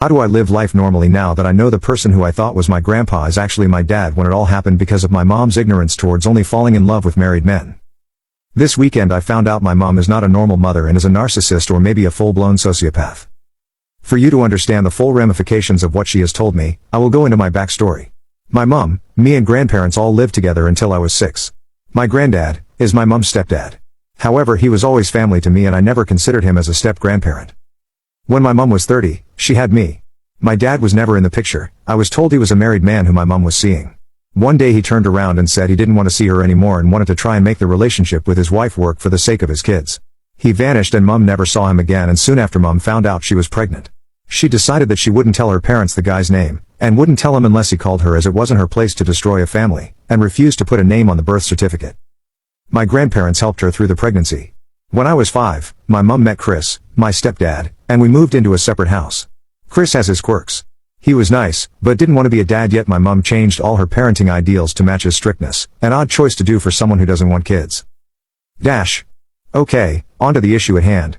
How do I live life normally now that I know the person who I thought was my grandpa is actually my dad when it all happened because of my mom's ignorance towards only falling in love with married men? This weekend I found out my mom is not a normal mother and is a narcissist or maybe a full-blown sociopath. For you to understand the full ramifications of what she has told me, I will go into my backstory. My mom, me and grandparents all lived together until I was 6. My granddad is my mom's stepdad. However, he was always family to me and I never considered him as a step-grandparent. When my mom was 30, she had me. My dad was never in the picture. I was told he was a married man who my mom was seeing. One day he turned around and said he didn't want to see her anymore and wanted to try and make the relationship with his wife work for the sake of his kids. He vanished and mom never saw him again, and soon after mom found out she was pregnant. She decided that she wouldn't tell her parents the guy's name, and wouldn't tell him unless he called her, as it wasn't her place to destroy a family, and refused to put a name on the birth certificate. My grandparents helped her through the pregnancy. When I was 5, my mom met Chris, my stepdad, and we moved into a separate house. Chris has his quirks. He was nice, but didn't want to be a dad yet. My mom changed all her parenting ideals to match his strictness, an odd choice to do for someone who doesn't want kids. Okay, on to the issue at hand.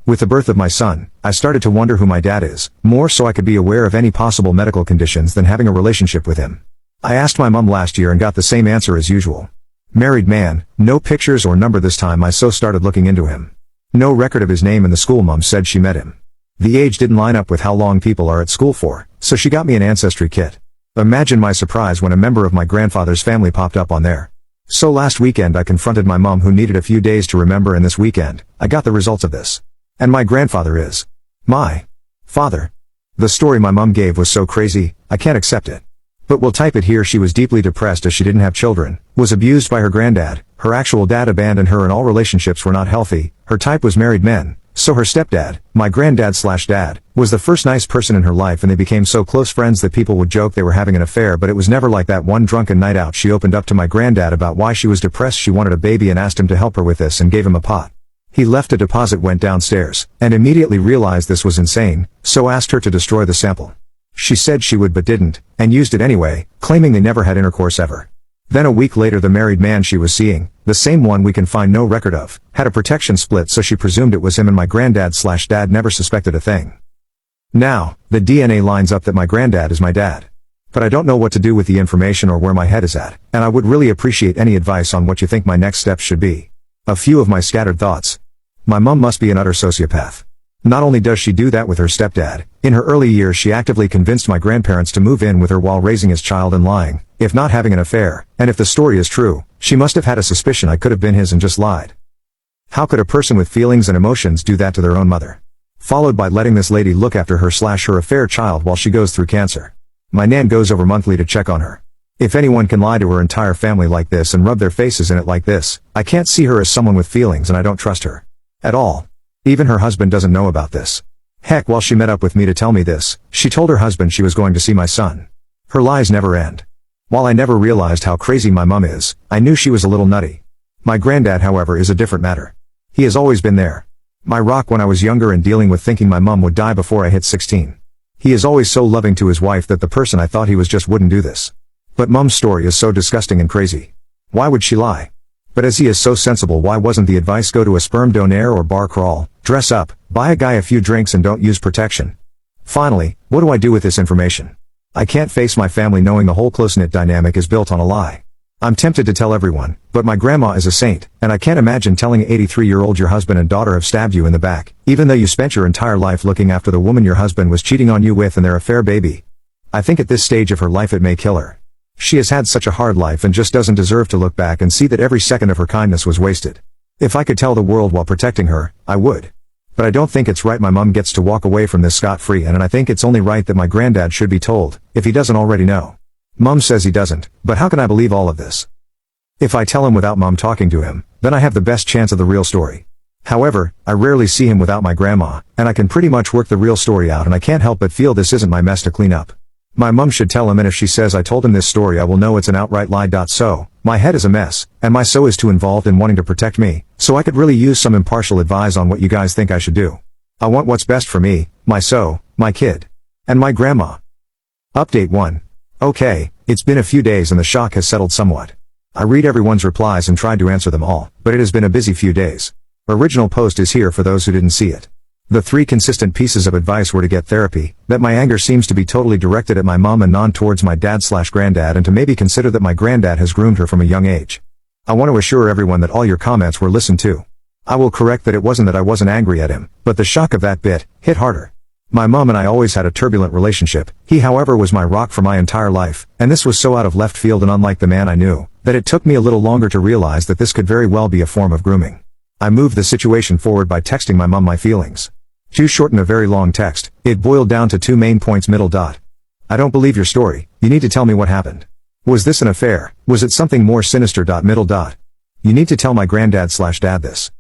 With the birth of my son, I started to wonder who my dad is, more so I could be aware of any possible medical conditions than having a relationship with him. I asked my mom last year and got the same answer as usual. Married man, no pictures or number this time. I started looking into him. No record of his name in the school. Mom said she met him. The age didn't line up with how long people are at school for, so she got me an ancestry kit. Imagine my surprise when a member of my grandfather's family popped up on there. So last weekend I confronted my mom, who needed a few days to remember, and this weekend, I got the results of this. And my grandfather is my father. The story my mom gave was so crazy, I can't accept it. But we'll type it here. She was deeply depressed as she didn't have children, was abused by her granddad, her actual dad abandoned her, and all relationships were not healthy. Her type was married men, so her stepdad, my granddad/dad, was the first nice person in her life, and they became so close friends that people would joke they were having an affair, but it was never like that. One drunken night out, she opened up to my granddad about why she was depressed. She wanted a baby and asked him to help her with this and gave him a pot. He left a deposit, went downstairs, and immediately realized this was insane, so asked her to destroy the sample. She said she would but didn't, and used it anyway, claiming they never had intercourse ever. Then a week later, the married man she was seeing, the same one we can find no record of, had a protection split, so she presumed it was him, and my granddad/dad never suspected a thing. Now, the DNA lines up that my granddad is my dad. But I don't know what to do with the information or where my head is at, and I would really appreciate any advice on what you think my next steps should be. A few of my scattered thoughts. My mom must be an utter sociopath. Not only does she do that with her stepdad, in her early years she actively convinced my grandparents to move in with her while raising his child and lying, if not having an affair, and if the story is true, she must have had a suspicion I could have been his and just lied. How could a person with feelings and emotions do that to their own mother? Followed by letting this lady look after her/her affair child while she goes through cancer. My nan goes over monthly to check on her. If anyone can lie to her entire family like this and rub their faces in it like this, I can't see her as someone with feelings, and I don't trust her at all. Even her husband doesn't know about this. Heck, while she met up with me to tell me this, she told her husband she was going to see my son. Her lies never end. While I never realized how crazy my mom is, I knew she was a little nutty. My granddad, however, is a different matter. He has always been there. My rock when I was younger and dealing with thinking my mom would die before I hit 16. He is always so loving to his wife that the person I thought he was just wouldn't do this. But mom's story is so disgusting and crazy. Why would she lie? But as he is so sensible, why wasn't the advice go to a sperm donor or bar crawl, dress up, buy a guy a few drinks and don't use protection? Finally, what do I do with this information? I can't face my family knowing the whole close-knit dynamic is built on a lie. I'm tempted to tell everyone, but my grandma is a saint, and I can't imagine telling an 83-year-old your husband and daughter have stabbed you in the back, even though you spent your entire life looking after the woman your husband was cheating on you with and their affair baby. I think at this stage of her life it may kill her. She has had such a hard life and just doesn't deserve to look back and see that every second of her kindness was wasted. If I could tell the world while protecting her, I would. But I don't think it's right my mom gets to walk away from this scot-free, and I think it's only right that my granddad should be told, if he doesn't already know. Mom says he doesn't, but how can I believe all of this? If I tell him without mom talking to him, then I have the best chance of the real story. However, I rarely see him without my grandma, and I can pretty much work the real story out, and I can't help but feel this isn't my mess to clean up. My mom should tell him, and if she says I told him this story I will know it's an outright lie. So, my head is a mess, and my so is too involved in wanting to protect me, so I could really use some impartial advice on what you guys think I should do. I want what's best for me, my so, my kid, and my grandma. Update 1. Okay, it's been a few days and the shock has settled somewhat. I read everyone's replies and tried to answer them all, but it has been a busy few days. Original post is here for those who didn't see it. The 3 consistent pieces of advice were to get therapy, that my anger seems to be totally directed at my mom and none towards my dad/granddad, and to maybe consider that my granddad has groomed her from a young age. I want to assure everyone that all your comments were listened to. I will correct that it wasn't that I wasn't angry at him, but the shock of that bit hit harder. My mom and I always had a turbulent relationship. He, however, was my rock for my entire life, and this was so out of left field and unlike the man I knew, that it took me a little longer to realize that this could very well be a form of grooming. I moved the situation forward by texting my mom my feelings. To shorten a very long text, it boiled down to 2 main points. I don't believe your story. You need to tell me what happened. Was this an affair? Was it something more sinister? You need to tell my granddad/dad this.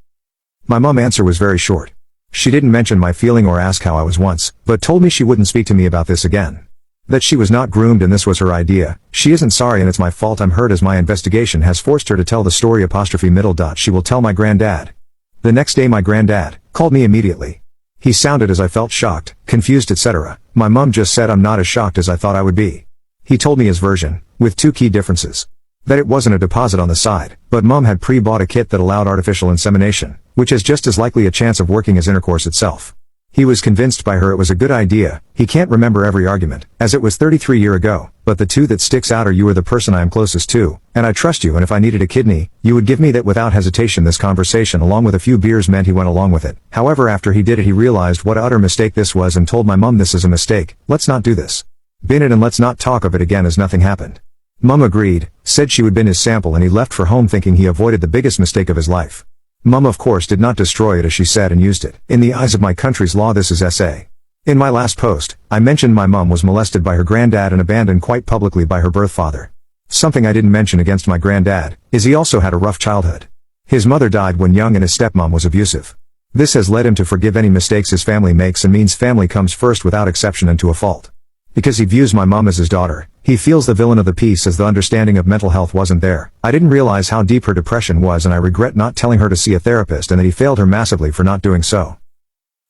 My mom answer was very short. She didn't mention my feeling or ask how I was once, but told me she wouldn't speak to me about this again. That she was not groomed and this was her idea. She isn't sorry and it's my fault. I'm hurt as my investigation has forced her to tell the story '. She will tell my granddad. The next day my granddad called me immediately. He sounded as I felt shocked, confused, etc. My mom just said I'm not as shocked as I thought I would be. He told me his version, with 2 key differences. That it wasn't a deposit on the side, but mom had pre-bought a kit that allowed artificial insemination, which has just as likely a chance of working as intercourse itself. He was convinced by her it was a good idea. He can't remember every argument, as it was 33 years ago, but the 2 that sticks out are you are the person I am closest to, and I trust you, and if I needed a kidney, you would give me that without hesitation. This conversation along with a few beers meant he went along with it. However, after he did it he realized what utter mistake this was and told my mom this is a mistake, let's not do this. Bin it and let's not talk of it again as nothing happened. Mom agreed, said she would bin his sample, and he left for home thinking he avoided the biggest mistake of his life. Mom of course did not destroy it as she said and used it. In the eyes of my country's law this is SA. In my last post, I mentioned my mom was molested by her granddad and abandoned quite publicly by her birth father. Something I didn't mention against my granddad, is he also had a rough childhood. His mother died when young and his stepmom was abusive. This has led him to forgive any mistakes his family makes and means family comes first without exception and to a fault. Because he views my mom as his daughter, he feels the villain of the piece as the understanding of mental health wasn't there. I didn't realize how deep her depression was and I regret not telling her to see a therapist and that he failed her massively for not doing so.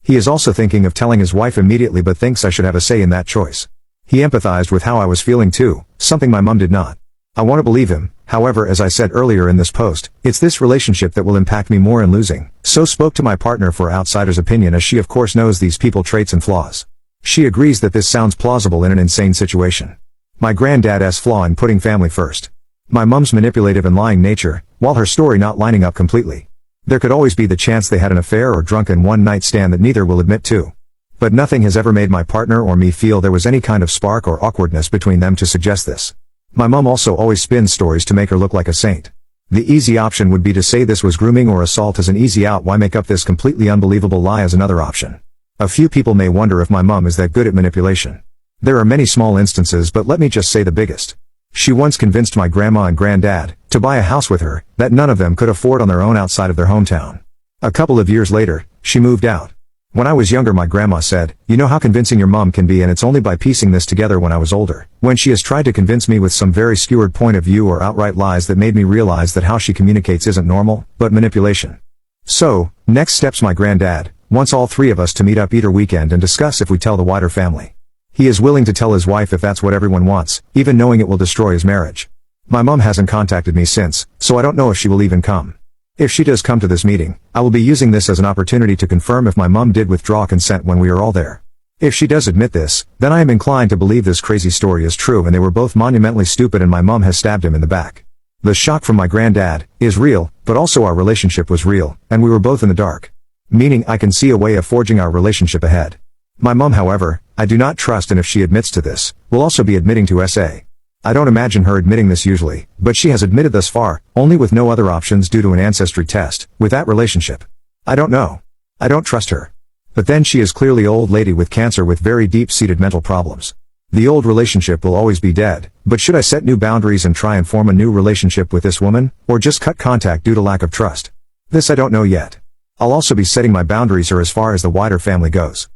He is also thinking of telling his wife immediately but thinks I should have a say in that choice. He empathized with how I was feeling too, something my mom did not. I want to believe him, however as I said earlier in this post, it's this relationship that will impact me more in losing. So spoke to my partner for outsider's opinion as she of course knows these people traits and flaws. She agrees that this sounds plausible in an insane situation. My granddad's flaw in putting family first. My mom's manipulative and lying nature, while her story not lining up completely. There could always be the chance they had an affair or drunken one-night stand that neither will admit to. But nothing has ever made my partner or me feel there was any kind of spark or awkwardness between them to suggest this. My mom also always spins stories to make her look like a saint. The easy option would be to say this was grooming or assault as an easy out. Why make up this completely unbelievable lie as another option? A few people may wonder if my mom is that good at manipulation. There are many small instances but let me just say the biggest. She once convinced my grandma and granddad to buy a house with her that none of them could afford on their own outside of their hometown. A couple of years later, she moved out. When I was younger my grandma said, you know how convincing your mom can be and it's only by piecing this together when I was older, when she has tried to convince me with some very skewered point of view or outright lies that made me realize that how she communicates isn't normal, but manipulation. So, next steps my granddad wants all 3 of us to meet up either weekend and discuss if we tell the wider family. He is willing to tell his wife if that's what everyone wants, even knowing it will destroy his marriage. My mom hasn't contacted me since, so I don't know if she will even come. If she does come to this meeting, I will be using this as an opportunity to confirm if my mom did withdraw consent when we are all there. If she does admit this, then I am inclined to believe this crazy story is true and they were both monumentally stupid and my mom has stabbed him in the back. The shock from my granddad is real, but also our relationship was real, and we were both in the dark. Meaning I can see a way of forging our relationship ahead. My mom, however, I do not trust, and if she admits to this, will also be admitting to SA. I don't imagine her admitting this usually, but she has admitted thus far, only with no other options due to an ancestry test, with that relationship. I don't know. I don't trust her. But then she is clearly an old lady with cancer with very deep-seated mental problems. The old relationship will always be dead, but should I set new boundaries and try and form a new relationship with this woman, or just cut contact due to lack of trust? This I don't know yet. I'll also be setting my boundaries as far as the wider family goes.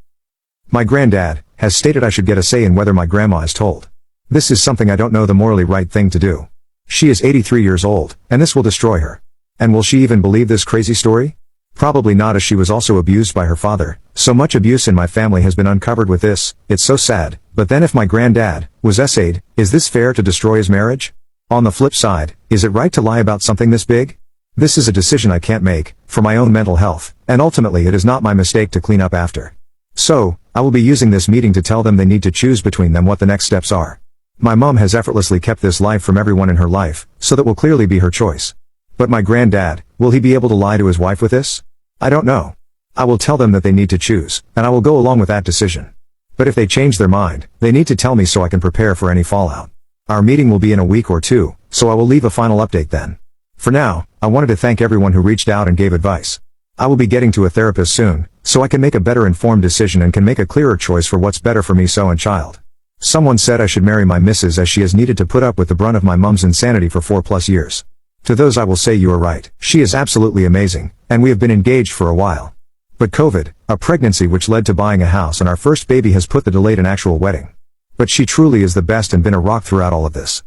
My granddad has stated I should get a say in whether my grandma is told. This is something I don't know the morally right thing to do. She is 83 years old, and this will destroy her. And will she even believe this crazy story? Probably not, as she was also abused by her father. So much abuse in my family has been uncovered with this, it's so sad. But then if my granddad was SA'd, is this fair to destroy his marriage? On the flip side, is it right to lie about something this big? This is a decision I can't make, for my own mental health, and ultimately it is not my mistake to clean up after. So, I will be using this meeting to tell them they need to choose between them what the next steps are. My mom has effortlessly kept this life from everyone in her life, so that will clearly be her choice. But my granddad, will he be able to lie to his wife with this? I don't know. I will tell them that they need to choose, and I will go along with that decision. But if they change their mind, they need to tell me so I can prepare for any fallout. Our meeting will be in a week or two, so I will leave a final update then. For now, I wanted to thank everyone who reached out and gave advice. I will be getting to a therapist soon, so I can make a better informed decision and can make a clearer choice for what's better for me so and child. Someone said I should marry my missus as she has needed to put up with the brunt of my mom's insanity for 4+ years. To those I will say you are right. She is absolutely amazing, and we have been engaged for a while. But COVID, a pregnancy which led to buying a house and our first baby has put the delay in actual wedding. But she truly is the best and been a rock throughout all of this.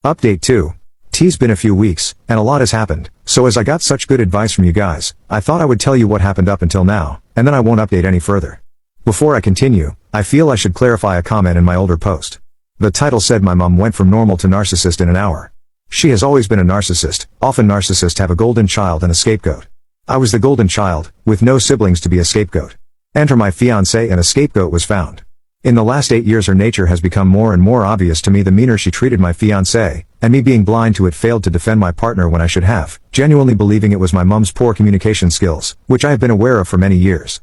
Update 2. T's been a few weeks, and a lot has happened, so as I got such good advice from you guys, I thought I would tell you what happened up until now, and then I won't update any further. Before I continue, I feel I should clarify a comment in my older post. The title said my mom went from normal to narcissist in an hour. She has always been a narcissist. Often narcissists have a golden child and a scapegoat. I was the golden child, with no siblings to be a scapegoat. Enter my fiancé and a scapegoat was found. In the last 8 years her nature has become more and more obvious to me. The meaner she treated my fiancé, and me being blind to it failed to defend my partner when I should have, genuinely believing it was my mom's poor communication skills, which I have been aware of for many years.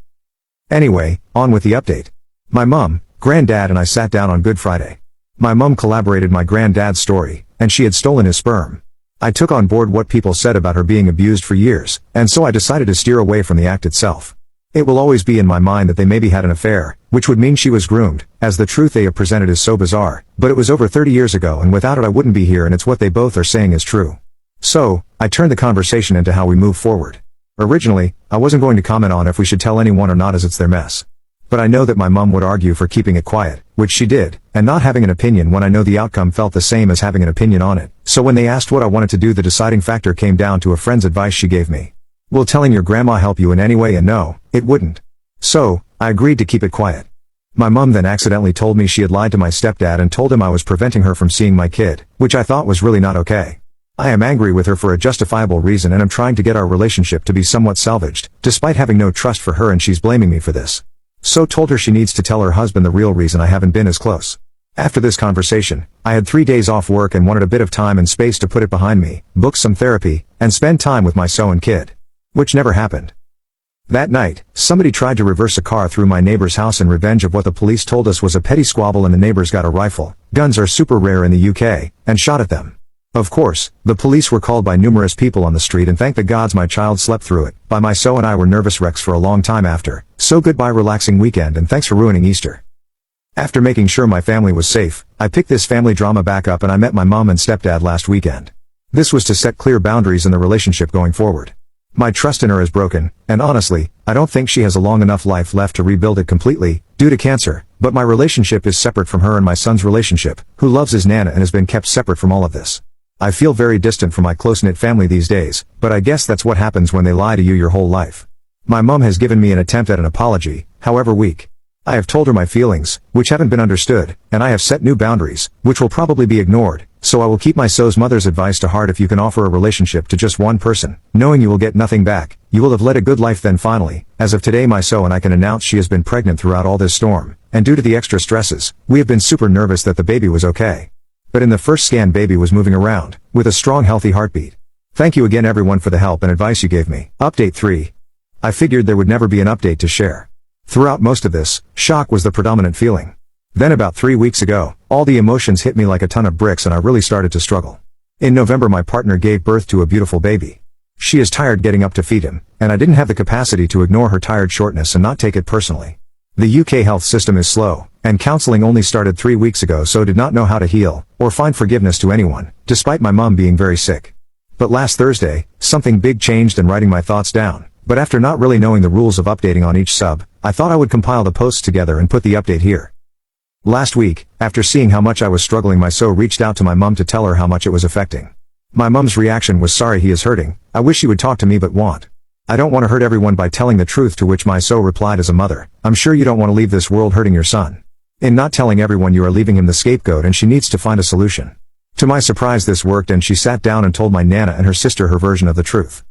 Anyway, on with the update. My mom, granddad and I sat down on Good Friday. My mom collaborated my granddad's story, and she had stolen his sperm. I took on board what people said about her being abused for years, and so I decided to steer away from the act itself. It will always be in my mind that they maybe had an affair, which would mean she was groomed, as the truth they have presented is so bizarre, but it was over 30 years ago and without it I wouldn't be here and it's what they both are saying is true. So, I turned the conversation into how we move forward. Originally, I wasn't going to comment on if we should tell anyone or not as it's their mess. But I know that my mom would argue for keeping it quiet, which she did, and not having an opinion when I know the outcome felt the same as having an opinion on it. So when they asked what I wanted to do, the deciding factor came down to a friend's advice she gave me. Will telling your grandma help you in any way? And no, it wouldn't. So, I agreed to keep it quiet. My mom then accidentally told me she had lied to my stepdad and told him I was preventing her from seeing my kid, which I thought was really not okay. I am angry with her for a justifiable reason and am trying to get our relationship to be somewhat salvaged, despite having no trust for her, and she's blaming me for this. So told her she needs to tell her husband the real reason I haven't been as close. After this conversation, I had 3 days off work and wanted a bit of time and space to put it behind me, book some therapy, and spend time with my son kid. Which never happened. That night, somebody tried to reverse a car through my neighbor's house in revenge of what the police told us was a petty squabble, and the neighbors got a rifle, guns are super rare in the UK, and shot at them. Of course, the police were called by numerous people on the street, and thank the gods my child slept through it. By my son and I were nervous wrecks for a long time after, so goodbye relaxing weekend and thanks for ruining Easter. After making sure my family was safe, I picked this family drama back up and I met my mom and stepdad last weekend. This was to set clear boundaries in the relationship going forward. My trust in her is broken, and honestly, I don't think she has a long enough life left to rebuild it completely, due to cancer, but my relationship is separate from her and my son's relationship, who loves his nana and has been kept separate from all of this. I feel very distant from my close-knit family these days, but I guess that's what happens when they lie to you your whole life. My mom has given me an attempt at an apology, however weak. I have told her my feelings, which haven't been understood, and I have set new boundaries, which will probably be ignored, so I will keep my son's mother's advice to heart. If you can offer a relationship to just one person, knowing you will get nothing back, you will have led a good life. Then finally, as of today my son and I can announce she has been pregnant throughout all this storm, and due to the extra stresses, we have been super nervous that the baby was okay. But in the first scan baby was moving around, with a strong healthy heartbeat. Thank you again everyone for the help and advice you gave me. Update 3. I figured there would never be an update to share. Throughout most of this, shock was the predominant feeling. Then about 3 weeks ago, all the emotions hit me like a ton of bricks and I really started to struggle. In November my partner gave birth to a beautiful baby. She is tired getting up to feed him, and I didn't have the capacity to ignore her tired shortness and not take it personally. The UK health system is slow, and counseling only started 3 weeks ago, so did not know how to heal, or find forgiveness to anyone, despite my mom being very sick. But last Thursday, something big changed, and writing my thoughts down. But after not really knowing the rules of updating on each sub, I thought I would compile the posts together and put the update here. Last week, after seeing how much I was struggling, my son reached out to my mom to tell her how much it was affecting. My mom's reaction was, "Sorry he is hurting, I wish he would talk to me but won't. I don't want to hurt everyone by telling the truth," to which my son replied, "As a mother, I'm sure you don't want to leave this world hurting your son. In not telling everyone you are leaving him the scapegoat and she needs to find a solution." To my surprise this worked and she sat down and told my Nana and her sister her version of the truth.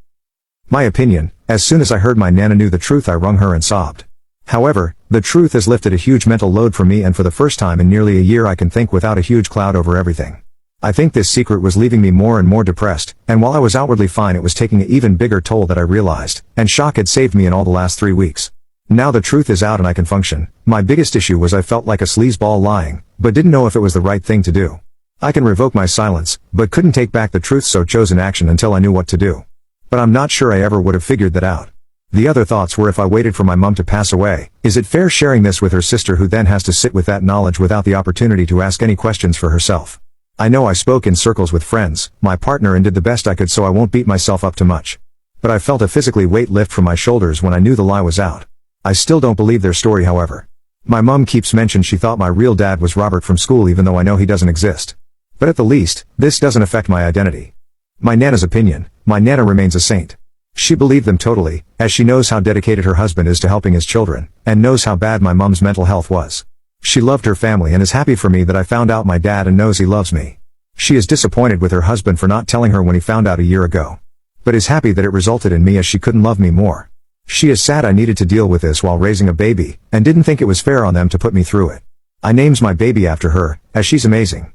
My opinion, as soon as I heard my Nana knew the truth I wrung her and sobbed. However, the truth has lifted a huge mental load from me and for the first time in nearly a year I can think without a huge cloud over everything. I think this secret was leaving me more and more depressed, and while I was outwardly fine it was taking an even bigger toll that I realized, and shock had saved me in all the last 3 weeks. Now the truth is out and I can function. My biggest issue was I felt like a sleazeball lying, but didn't know if it was the right thing to do. I can revoke my silence, but couldn't take back the truth so chose an action until I knew what to do. But I'm not sure I ever would have figured that out. The other thoughts were if I waited for my mom to pass away, is it fair sharing this with her sister who then has to sit with that knowledge without the opportunity to ask any questions for herself? I know I spoke in circles with friends, my partner and did the best I could so I won't beat myself up too much. But I felt a physically weight lift from my shoulders when I knew the lie was out. I still don't believe their story however. My mom keeps mentioning she thought my real dad was Robert from school even though I know he doesn't exist. But at the least, this doesn't affect my identity. My Nana's opinion, my Nana remains a saint. She believed them totally, as she knows how dedicated her husband is to helping his children, and knows how bad my mom's mental health was. She loved her family and is happy for me that I found out my dad and knows he loves me. She is disappointed with her husband for not telling her when he found out a year ago. But is happy that it resulted in me as she couldn't love me more. She is sad I needed to deal with this while raising a baby, and didn't think it was fair on them to put me through it. I names my baby after her, as she's amazing.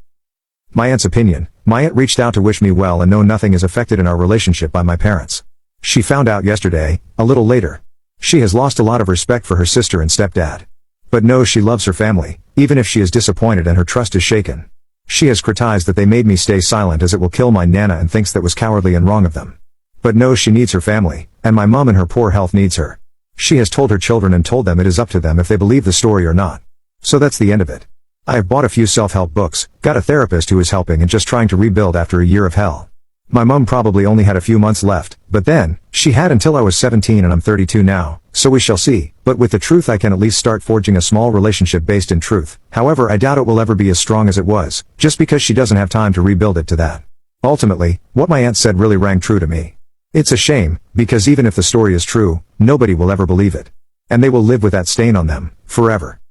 My aunt's opinion, my aunt reached out to wish me well and know nothing is affected in our relationship by my parents. She found out yesterday, a little later. She has lost a lot of respect for her sister and stepdad. But knows she loves her family, even if she is disappointed and her trust is shaken. She has criticized that they made me stay silent as it will kill my Nana and thinks that was cowardly and wrong of them. But knows she needs her family, and my mom in her poor health needs her. She has told her children and told them it is up to them if they believe the story or not. So that's the end of it. I have bought a few self-help books, got a therapist who is helping and just trying to rebuild after a year of hell. My mom probably only had a few months left, but then, she had until I was 17 and I'm 32 now, so we shall see. But with the truth I can at least start forging a small relationship based in truth. However, I doubt it will ever be as strong as it was, just because she doesn't have time to rebuild it to that. Ultimately, what my aunt said really rang true to me. It's a shame, because even if the story is true, nobody will ever believe it. And they will live with that stain on them, forever.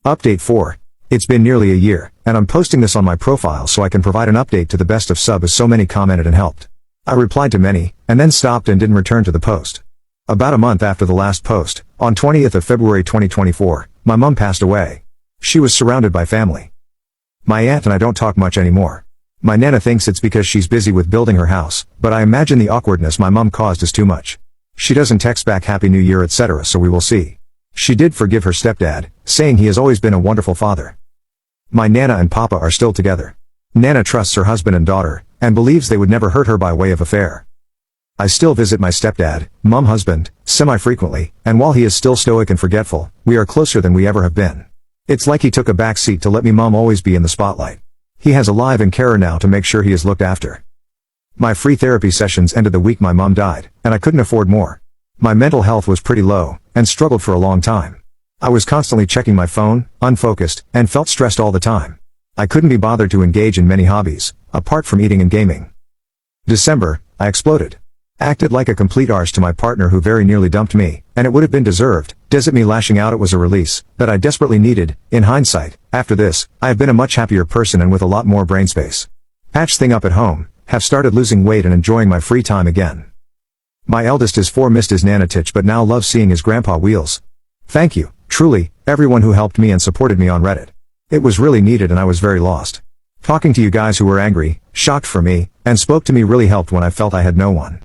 Update 4. It's been nearly a year, and I'm posting this on my profile so I can provide an update to the best of sub as so many commented and helped. I replied to many, and then stopped and didn't return to the post. About a month after the last post, on 20th of February 2024, my mom passed away. She was surrounded by family. My aunt and I don't talk much anymore. My Nana thinks it's because she's busy with building her house, but I imagine the awkwardness my mom caused is too much. She doesn't text back Happy New Year etc. so we will see. She did forgive her stepdad, saying he has always been a wonderful father. My Nana and Papa are still together. Nana trusts her husband and daughter, and believes they would never hurt her by way of affair. I still visit my stepdad, husband, semi-frequently, and while he is still stoic and forgetful, we are closer than we ever have been. It's like he took a back seat to let me always be in the spotlight. He has a live and carer now to make sure he is looked after. My free therapy sessions ended the week my mom died, and I couldn't afford more. My mental health was pretty low, and struggled for a long time. I was constantly checking my phone, unfocused, and felt stressed all the time. I couldn't be bothered to engage in many hobbies, apart from eating and gaming. December, I exploded. Acted like a complete arse to my partner who very nearly dumped me, and it would have been deserved. Does it me lashing out? It was a release that I desperately needed. In hindsight, after this, I have been a much happier person and with a lot more brain space. Patched thing up at home, have started losing weight and enjoying my free time again. My eldest is 4 missed his nanotitch but now loves seeing his grandpa wheels. Thank you, truly, everyone who helped me and supported me on Reddit. It was really needed and I was very lost. Talking to you guys who were angry, shocked for me, and spoke to me really helped when I felt I had no one.